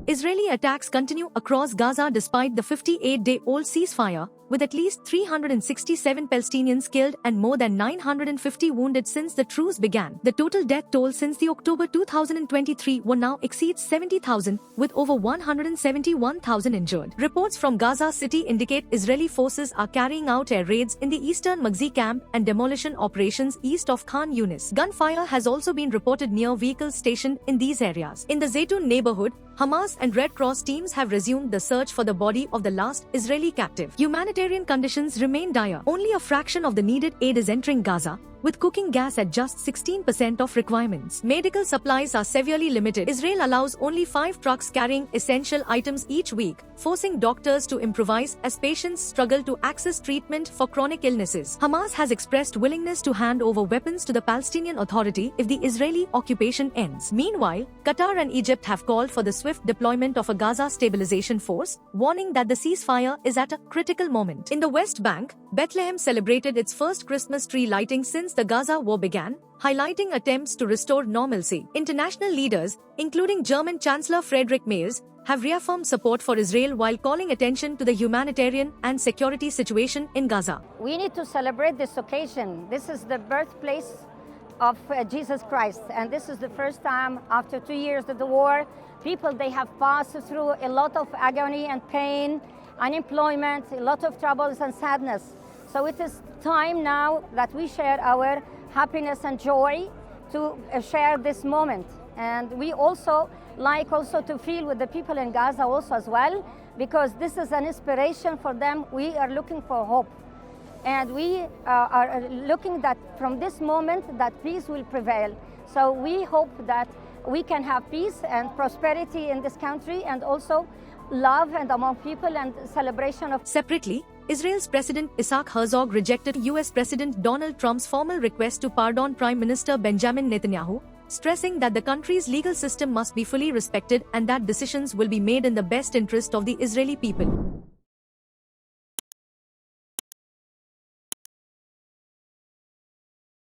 Israeli attacks continue across Gaza despite the 58-day-old ceasefire, with at least 367 Palestinians killed and more than 950 wounded since the truce began. The total death toll since the October 2023 war now exceeds 70,000, with over 171,000 injured. Reports from Gaza City indicate Israeli forces are carrying out air raids in the eastern Magzi camp and demolition operations east of Khan Yunis. Gunfire has also been reported near vehicles stationed in these areas. In the Zaytun neighborhood, Hamas and Red Cross teams have resumed the search for the body of the last Israeli captive. Humanitarian conditions remain dire. Only a fraction of the needed aid is entering Gaza, with cooking gas at just 16% of requirements. Medical supplies are severely limited. Israel allows only 5 trucks carrying essential items each week, forcing doctors to improvise as patients struggle to access treatment for chronic illnesses. Hamas has expressed willingness to hand over weapons to the Palestinian Authority if the Israeli occupation ends. Meanwhile, Qatar and Egypt have called for the swift deployment of a Gaza stabilization force, warning that the ceasefire is at a critical moment. In the West Bank, Bethlehem celebrated its first Christmas tree lighting since the Gaza war began, highlighting attempts to restore normalcy. International leaders, including German Chancellor Friedrich Merz, have reaffirmed support for Israel while calling attention to the humanitarian and security situation in Gaza. We need to celebrate this occasion. This is the birthplace of Jesus Christ, and this is the first time after 2 years of the war, they have passed through a lot of agony and pain, unemployment, a lot of troubles and sadness. So it is time now that we share our happiness and joy to share this moment. And we also like to feel with the people in Gaza also as well, because this is an inspiration for them. We are looking for hope. And we are looking that from this moment that peace will prevail. So we hope that we can have peace and prosperity in this country, and also love and among people and celebration of. Separately, Israel's President Isaac Herzog rejected US President Donald Trump's formal request to pardon Prime Minister Benjamin Netanyahu, stressing that the country's legal system must be fully respected and that decisions will be made in the best interest of the Israeli people.